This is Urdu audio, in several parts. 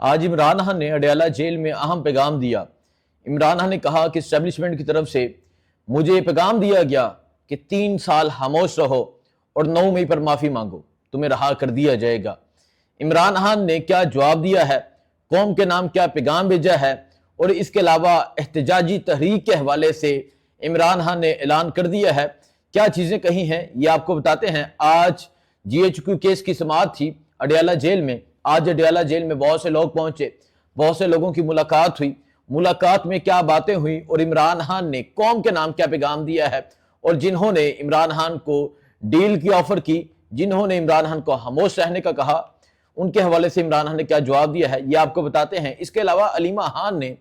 آج عمران خان نے اڈیالہ جیل میں اہم پیغام دیا۔ عمران خان نے کہا کہ اسٹیبلشمنٹ کی طرف سے مجھے پیغام دیا گیا کہ 3 سال خاموش رہو اور 9 مئی پر معافی مانگو، تمہیں رہا کر دیا جائے گا۔ عمران خان نے کیا جواب دیا ہے، قوم کے نام کیا پیغام بھیجا ہے، اور اس کے علاوہ احتجاجی تحریک کے حوالے سے عمران خان نے اعلان کر دیا ہے، کیا چیزیں کہی ہیں یہ آپ کو بتاتے ہیں۔ آج GHQ کیس کی سماعت تھی اڈیالہ جیل میں۔ آج اڈیالہ جیل میں بہت سے لوگ پہنچے، بہت سے لوگوں کی ملاقات ہوئی۔ ملاقات میں کیا باتیں ہوئیں اور عمران خان نے قوم کے نام کیا پیغام دیا ہے، اور جنہوں نے عمران خان کو ڈیل کی آفر کی، جنہوں نے عمران خان کو خاموش رہنے کا کہا، ان کے حوالے سے عمران خان نے کیا جواب دیا ہے یہ آپ کو بتاتے ہیں۔ اس کے علاوہ علیمہ خان نے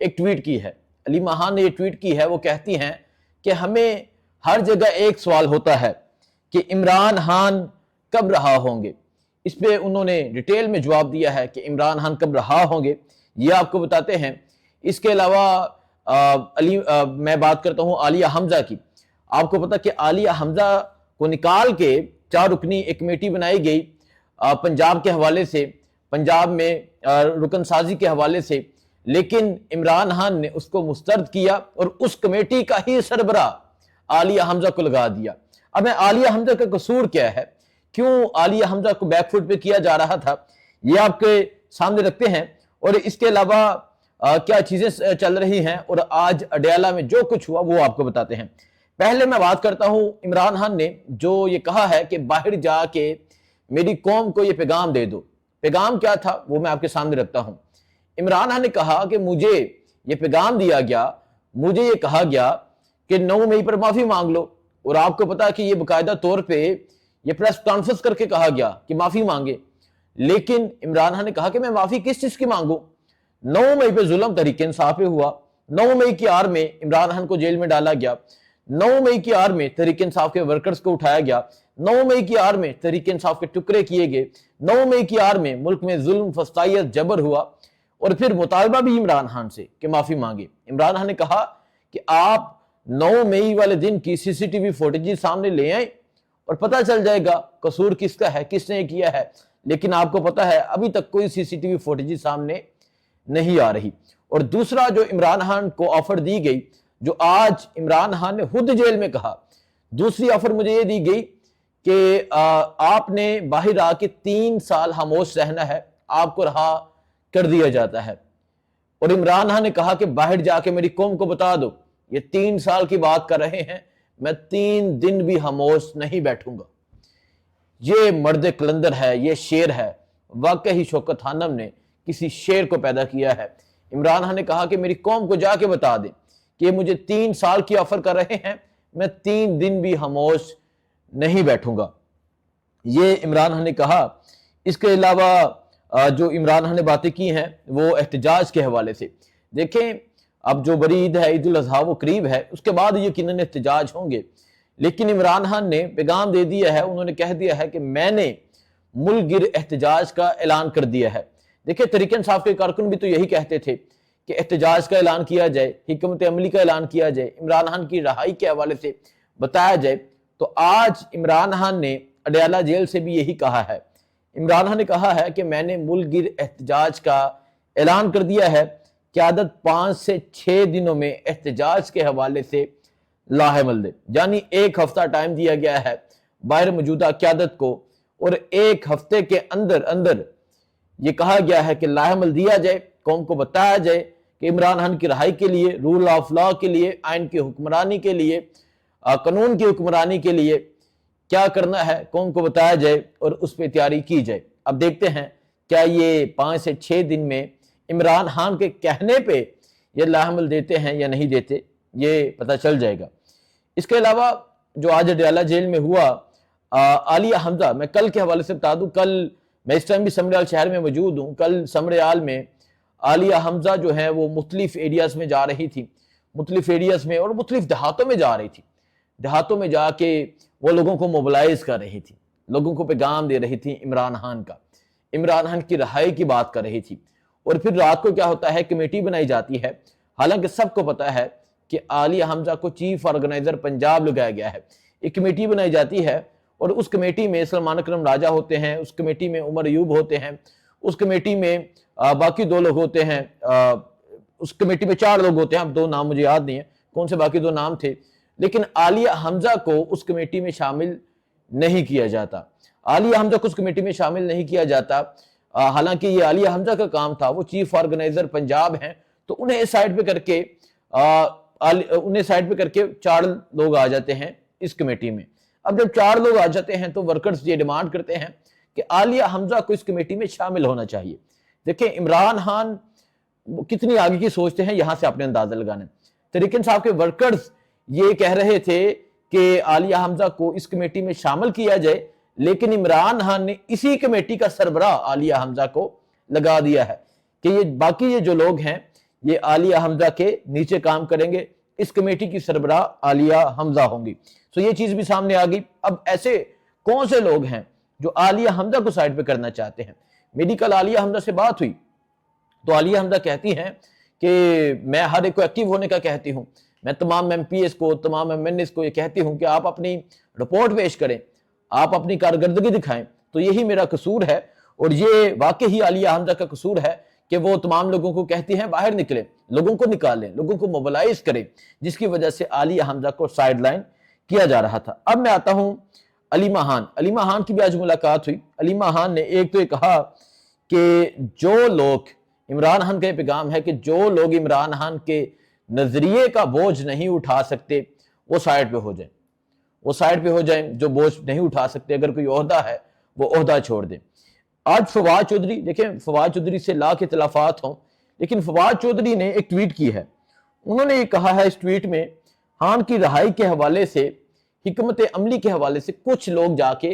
ایک ٹویٹ کی ہے۔ علیمہ خان نے یہ ٹویٹ کی ہے، وہ کہتی ہیں کہ ہمیں ہر جگہ ایک سوال ہوتا ہے کہ عمران خان کب رہا ہوں گے۔ اس پہ انہوں نے ڈیٹیل میں جواب دیا ہے کہ عمران خان کب رہا ہوں گے، یہ آپ کو بتاتے ہیں۔ اس کے علاوہ میں بات کرتا ہوں عالیہ حمزہ کی۔ آپ کو پتا کہ عالیہ حمزہ کو نکال کے 4 رکنی ایک کمیٹی بنائی گئی پنجاب کے حوالے سے، پنجاب میں رکن سازی کے حوالے سے، لیکن عمران خان نے اس کو مسترد کیا اور اس کمیٹی کا ہی سربراہ عالیہ حمزہ کو لگا دیا۔ اب میں عالیہ حمزہ کا قصور کیا ہے، کیوں عالیہ حمزہ کو بیک فٹ پہ کیا جا رہا تھا، یہ آپ کے سامنے رکھتے ہیں، اور اس کے علاوہ کیا چیزیں چل رہی ہیں، اور آج اڈیالہ میں جو کچھ ہوا وہ آپ کو بتاتے ہیں۔ پہلے میں بات کرتا ہوں عمران خان نے جو یہ کہا ہے کہ باہر جا کے میری قوم کو یہ پیغام دے دو۔ پیغام کیا تھا وہ میں آپ کے سامنے رکھتا ہوں۔ عمران خان نے کہا کہ مجھے یہ پیغام دیا گیا، مجھے یہ کہا گیا کہ 9 مئی پر معافی مانگ لو، اور آپ کو پتا کہ یہ باقاعدہ طور پہ یہ پریس کانفرنس کر کے کہا گیا کہ معافی مانگے، لیکن عمران خان نے کہا کہ میں معافی کس چیز کی مانگوں۔ 9 مئی پہ ظلم تحریک انصاف پہ ہوا، 9 مئی کی آڑ میں عمران خان کو جیل میں ڈالا گیا، 9 مئی کی آڑ میں تحریک انصاف کے ورکرز کو اٹھایا گیا، 9 مئی کی آڑ میں تحریک انصاف کے ٹکڑے کیے گئے، 9 مئی کی آڑ میں ملک میں ظلم فسطائیت جبر ہوا، اور پھر مطالبہ بھی عمران خان سے کہ معافی مانگے۔ عمران خان نے کہا کہ آپ 9 مئی والے دن کی CCTV فوٹیج سامنے لے آئیں اور پتہ چل جائے گا قصور کس کا ہے، کس نے کیا ہے، لیکن آپ کو پتہ ہے ابھی تک کوئی CCTV فوٹیج سامنے نہیں آ رہی۔ اور دوسرا جو عمران خان کو آفر دی گئی، جو آج عمران خان نے خود جیل میں کہا، دوسری آفر مجھے یہ دی گئی کہ آپ نے باہر آ کے 3 سال خاموش رہنا ہے، آپ کو رہا کر دیا جاتا ہے۔ اور عمران خان نے کہا کہ باہر جا کے میری قوم کو بتا دو، یہ 3 سال کی بات کر رہے ہیں، میں 3 دن بھی خاموش نہیں بیٹھوں گا۔ یہ مرد کلندر ہے، یہ شیر ہے، واقعی شوکت خانم نے کسی شیر کو پیدا کیا ہے۔ عمران خان نے کہا کہ میری قوم کو جا کے بتا دیں کہ یہ مجھے 3 سال کی آفر کر رہے ہیں، میں 3 دن بھی خاموش نہیں بیٹھوں گا، یہ عمران خان نے کہا۔ اس کے علاوہ جو عمران خان نے باتیں کی ہیں وہ احتجاج کے حوالے سے۔ دیکھیں اب جو بڑی عید ہے، عید الاضحیٰ، وہ قریب ہے، اس کے بعد یقیناً احتجاج ہوں گے، لیکن عمران خان نے پیغام دے دیا ہے، انہوں نے کہہ دیا ہے کہ میں نے ملک گیر احتجاج کا اعلان کر دیا ہے۔ دیکھیں تحریک انصاف کے کارکن بھی تو یہی کہتے تھے کہ احتجاج کا اعلان کیا جائے، حکمت عملی کا اعلان کیا جائے، عمران خان کی رہائی کے حوالے سے بتایا جائے۔ تو آج عمران خان نے اڈیالہ جیل سے بھی یہی کہا ہے۔ عمران خان نے کہا ہے کہ میں نے ملک گیر احتجاج کا اعلان کر دیا ہے، قیادت 5 سے 6 دنوں میں احتجاج کے حوالے سے لاہ عمل دے، یعنی 1 ہفتہ ٹائم دیا گیا ہے باہر موجودہ قیادت کو، اور 1 ہفتے کے اندر یہ کہا گیا ہے کہ لاہ عمل دیا جائے، قوم کو بتایا جائے کہ عمران خان کی رہائی کے لیے، رول آف لا کے لیے، آئین کی حکمرانی کے لیے، قانون کی حکمرانی کے لیے کیا کرنا ہے، قوم کو بتایا جائے اور اس پہ تیاری کی جائے۔ اب دیکھتے ہیں کیا یہ 5 سے 6 دن میں عمران خان کے کہنے پہ یہ لاہ عمل دیتے ہیں یا نہیں دیتے، یہ پتہ چل جائے گا۔ اس کے علاوہ جو آج اڈیالہ جیل میں ہوا، عالیہ حمزہ، میں کل کے حوالے سے بتا دوں، کل میں اس ٹائم بھی سمریال شہر میں موجود ہوں، کل سمریال میں عالیہ حمزہ جو ہے وہ مختلف ایریاز میں جا رہی تھی، مختلف ایریاز میں اور مختلف دیہاتوں میں جا رہی تھی، دیہاتوں میں جا کے وہ لوگوں کو موبلائز کر رہی تھی، لوگوں کو پیغام دے رہی تھی عمران خان کا، عمران خان کی رہائی کی بات کر رہی تھی۔ اور پھر رات کو کیا ہوتا ہے، کمیٹی بنائی جاتی ہے، حالانکہ سب کو پتا ہے کہ عالیہ حمزہ کو چیف آرگنائزر پنجاب لگایا گیا ہے۔ ایک کمیٹی بنائی جاتی ہے اور اس کمیٹی میں سلمان اکرم راجہ ہوتے ہیں، اس کمیٹی میں عمر ایوب ہوتے ہیں، اس کمیٹی میں باقی 2 لوگ ہوتے ہیں، اس کمیٹی میں 4 لوگ ہوتے ہیں، اب 2 نام مجھے یاد نہیں ہیں کون سے باقی 2 نام تھے، لیکن عالیہ حمزہ کو اس کمیٹی میں شامل نہیں کیا جاتا، عالیہ حمزہ کو اس کمیٹی میں شامل نہیں کیا جاتا، حالانکہ یہ عالیہ حمزہ کا کام تھا، وہ چیف آرگنائزر پنجاب ہیں، تو انہیں سائڈ پہ کر کے 4 لوگ آ جاتے ہیں اس کمیٹی میں۔ اب جب 4 لوگ آ جاتے ہیں تو ورکرز یہ ڈیمانڈ کرتے ہیں کہ عالیہ حمزہ کو اس کمیٹی میں شامل ہونا چاہیے۔ دیکھیں عمران خان کتنی آگے کی سوچتے ہیں، یہاں سے آپ نے اندازہ لگانا ہے۔ تحریک انصاف کے ورکرز یہ کہہ رہے تھے کہ عالیہ حمزہ کو اس کمیٹی میں شامل کیا جائے، لیکن عمران خان نے اسی کمیٹی کا سربراہ عالیہ حمزہ کو لگا دیا ہے کہ یہ باقی یہ جو لوگ ہیں یہ عالیہ حمزہ کے نیچے کام کریں گے، اس کمیٹی کی سربراہ عالیہ حمزہ ہوں گی۔ سو یہ چیز بھی سامنے آ گئی۔ اب ایسے کون سے لوگ ہیں جو عالیہ حمزہ کو سائڈ پہ کرنا چاہتے ہیں؟ میری کل عالیہ حمزہ سے بات ہوئی تو عالیہ حمزہ کہتی ہیں کہ میں ہر ایک کو ایکٹیو ہونے کا کہتی ہوں، میں تمام ایم پی ایس کو، تمام ایم این ایس کو یہ کہتی ہوں کہ آپ اپنی رپورٹ پیش کریں، آپ اپنی کارکردگی دکھائیں، تو یہی میرا قصور ہے، اور یہ واقعی عالیہ حمزہ کا قصور ہے کہ وہ تمام لوگوں کو کہتی ہیں باہر نکلیں، لوگوں کو نکالیں، لوگوں کو موبلائز کریں، جس کی وجہ سے عالیہ حمزہ کو سائیڈ لائن کیا جا رہا تھا۔ اب میں آتا ہوں علیمہ خان۔ علیمہ خان کی بھی آج ملاقات ہوئی۔ علیمہ خان نے ایک تو یہ کہا کہ جو لوگ عمران خان کا یہ پیغام ہے کہ جو لوگ عمران خان کے نظریے کا بوجھ نہیں اٹھا سکتے وہ سائیڈ پہ ہو جائیں، وہ سائیڈ پہ ہو جائیں، جو بوجھ نہیں اٹھا سکتے، اگر کوئی عہدہ ہے وہ عہدہ چھوڑ دیں۔ آج فواد چودھری، دیکھیں فواد چودھری سے لاکھ اختلافات ہوں، لیکن فواد چودھری نے ایک ٹویٹ کی ہے، انہوں نے یہ کہا ہے اس ٹویٹ میں، خان کی رہائی کے حوالے سے، حکمت عملی کے حوالے سے کچھ لوگ جا کے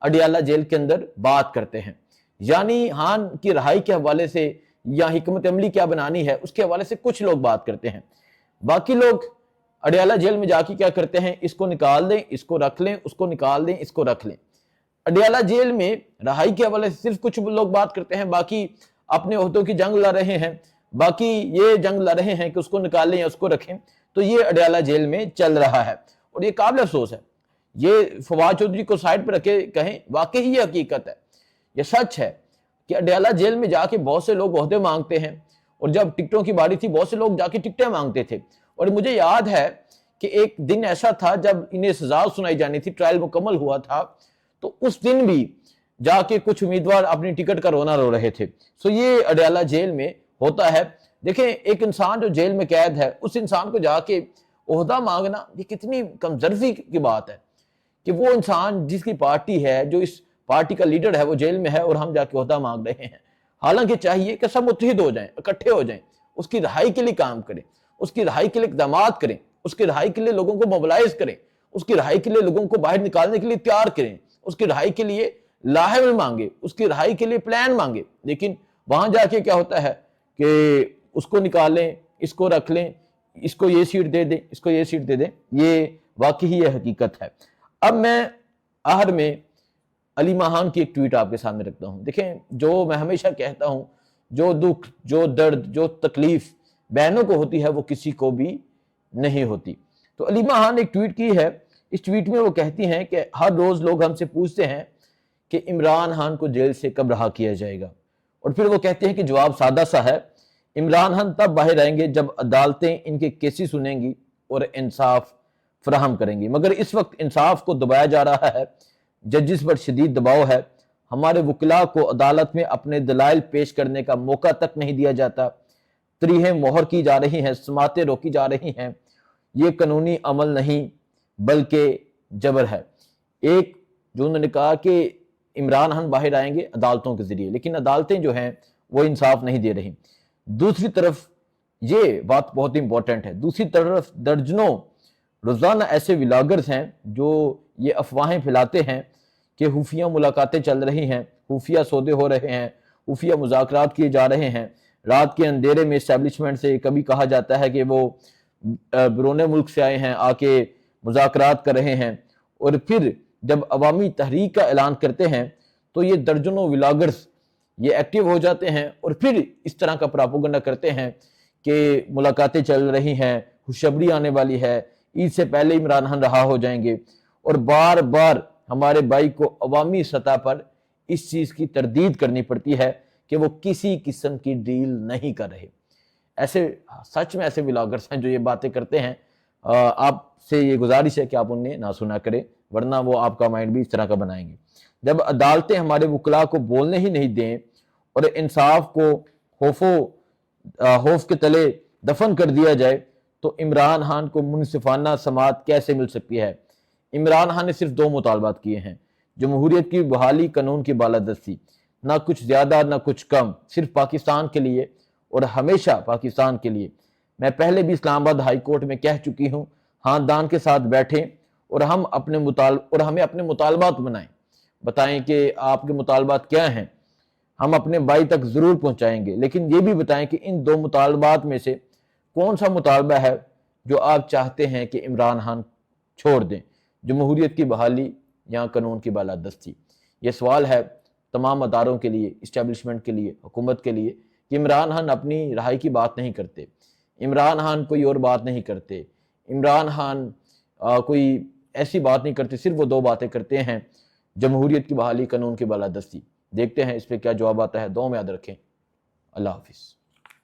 اڈیالہ جیل کے اندر بات کرتے ہیں، یعنی خان کی رہائی کے حوالے سے یا حکمت عملی کیا بنانی ہے اس کے حوالے سے کچھ لوگ بات کرتے ہیں، باقی لوگ اڈیالہ جیل میں جا کے کیا کرتے ہیں، اس کو نکال دیں، اس کو رکھ لیں، اس کو نکال دیں، اس کو رکھ لیں۔ اڈیالہ جیل میں رہائی کے حوالے سے صرف کچھ لوگ بات کرتے ہیں، باقی اپنے عہدوں کی جنگ لڑ رہے ہیں، باقی یہ جنگ لڑ رہے ہیں کہ اس کو نکالیں یا اس کو رکھیں، تو یہ اڈیالہ جیل میں چل رہا ہے، اور یہ قابل افسوس ہے۔ یہ فواد چودھری کو سائڈ پہ رکھے کہیں، واقعی یہ حقیقت ہے، یہ سچ ہے کہ اڈیالہ جیل میں جا کے بہت سے لوگ عہدے مانگتے ہیں، اور جب ٹکٹوں کی باری تھی بہت سے لوگ جا کے ٹکٹیں مانگتے تھے، اور مجھے یاد ہے کہ ایک دن ایسا تھا جب انہیں سزا سنائی جانی تھی، ٹرائل مکمل ہوا تھا، تو اس دن بھی جا کے کچھ امیدوار اپنی ٹکٹ کا رونا رو رہے تھے۔ سو یہ اڈیالہ جیل میں ہوتا ہے۔ دیکھیں ایک انسان جو جیل میں قید ہے، اس انسان کو جا کے عہدہ مانگنا یہ کتنی کمزرفی کی بات ہے کہ وہ انسان جس کی پارٹی ہے، جو اس پارٹی کا لیڈر ہے، وہ جیل میں ہے اور ہم جا کے عہدہ مانگ رہے ہیں۔ حالانکہ چاہیے کہ سب متحد ہو جائیں، اکٹھے ہو جائیں، اس کی رہائی کے لیے کام کریں، اس کی رہائی کے لیے اقدامات کریں، اس کی رہائی کے لیے لوگوں کو موبلائز کریں، اس کی رہائی کے لیے لوگوں کو باہر نکالنے کے لیے تیار کریں، اس کی رہائی کے لیے لاہور مانگے، اس کی رہائی کے لیے پلان مانگے، لیکن وہاں جا کے کیا ہوتا ہے کہ اس کو نکالیں، اس کو رکھ لیں، اس کو یہ سیٹ دے دیں، اس کو یہ سیٹ دے دیں۔ یہ واقعی یہ حقیقت ہے۔ اب میں آخر میں علیمہ خان کی ایک ٹویٹ آپ کے سامنے رکھتا ہوں۔ دیکھیں جو میں ہمیشہ کہتا ہوں، جو دکھ، جو درد، جو تکلیف بہنوں کو ہوتی ہے وہ کسی کو بھی نہیں ہوتی۔ تو علیمہ خان نے ایک ٹویٹ کی ہے، اس ٹویٹ میں وہ کہتی ہیں کہ ہر روز لوگ ہم سے پوچھتے ہیں کہ عمران خان کو جیل سے کب رہا کیا جائے گا، اور پھر وہ کہتے ہیں کہ جواب سادہ سا ہے، عمران خان تب باہر آئیں گے جب عدالتیں ان کے کیسز سنیں گی اور انصاف فراہم کریں گی، مگر اس وقت انصاف کو دبایا جا رہا ہے، ججز پر شدید دباؤ ہے، ہمارے وکلاء کو عدالت میں اپنے دلائل پیش کرنے کا موقع تک نہیں دیا جاتا، تریہیں مہر کی جا رہی ہیں، سماعتیں روکی جا رہی ہیں، یہ قانونی عمل نہیں بلکہ جبر ہے۔ ایک جو انہوں نے کہا کہ عمران خان باہر آئیں گے عدالتوں کے ذریعے، لیکن عدالتیں جو ہیں وہ انصاف نہیں دے رہی۔ دوسری طرف یہ بات بہت امپورٹنٹ ہے، دوسری طرف درجنوں روزانہ ایسے ولاگرز ہیں جو یہ افواہیں پھیلاتے ہیں کہ خفیہ ملاقاتیں چل رہی ہیں، خفیہ سودے ہو رہے ہیں، خفیہ مذاکرات کیے جا رہے ہیں، رات کے اندھیرے میں اسٹیبلشمنٹ سے کبھی کہا جاتا ہے کہ وہ بیرون ملک سے آئے ہیں، آ کے مذاکرات کر رہے ہیں، اور پھر جب عوامی تحریک کا اعلان کرتے ہیں تو یہ درجنوں ولاگرز یہ ایکٹیو ہو جاتے ہیں اور پھر اس طرح کا پراپوگنڈا کرتے ہیں کہ ملاقاتیں چل رہی ہیں، خوشخبری آنے والی ہے، عید سے پہلے عمران خان رہا ہو جائیں گے، اور بار بار ہمارے بھائی کو عوامی سطح پر اس چیز کی تردید کرنی پڑتی ہے کہ وہ کسی قسم کی ڈیل نہیں کر رہے۔ ایسے سچ میں ایسے ولاگرز ہیں جو یہ باتیں کرتے ہیں، آپ سے یہ گزارش ہے کہ آپ انہیں نہ سنا کریں، ورنہ وہ آپ کا مائنڈ بھی اس طرح کا بنائیں گے۔ جب عدالتیں ہمارے وکلاء کو بولنے ہی نہیں دیں اور انصاف کو خوف کے تلے دفن کر دیا جائے تو عمران خان کو منصفانہ سماعت کیسے مل سکتی ہے؟ عمران خان نے صرف 2 مطالبات کیے ہیں: جمہوریت کی بحالی، قانون کی بالادستی، نہ کچھ زیادہ نہ کچھ کم، صرف پاکستان کے لیے اور ہمیشہ پاکستان کے لیے۔ میں پہلے بھی اسلام آباد ہائی کورٹ میں کہہ چکی ہوں، خاندان کے ساتھ بیٹھیں اور ہمیں اپنے مطالبات بتائیں کہ آپ کے مطالبات کیا ہیں، ہم اپنے بھائی تک ضرور پہنچائیں گے، لیکن یہ بھی بتائیں کہ ان 2 مطالبات میں سے کون سا مطالبہ ہے جو آپ چاہتے ہیں کہ عمران خان چھوڑ دیں، جمہوریت کی بحالی یا قانون کی بالادستی؟ یہ سوال ہے تمام اداروں کے لیے، اسٹیبلشمنٹ کے لیے، حکومت کے لیے، کہ عمران خان اپنی رہائی کی بات نہیں کرتے، عمران خان کوئی اور بات نہیں کرتے، عمران خان کوئی ایسی بات نہیں کرتے، صرف وہ 2 باتیں کرتے ہیں: جمہوریت کی بحالی، قانون کی بالادستی۔ دیکھتے ہیں اس پہ کیا جواب آتا ہے۔ دعاؤں میں یاد رکھیں۔ اللہ حافظ۔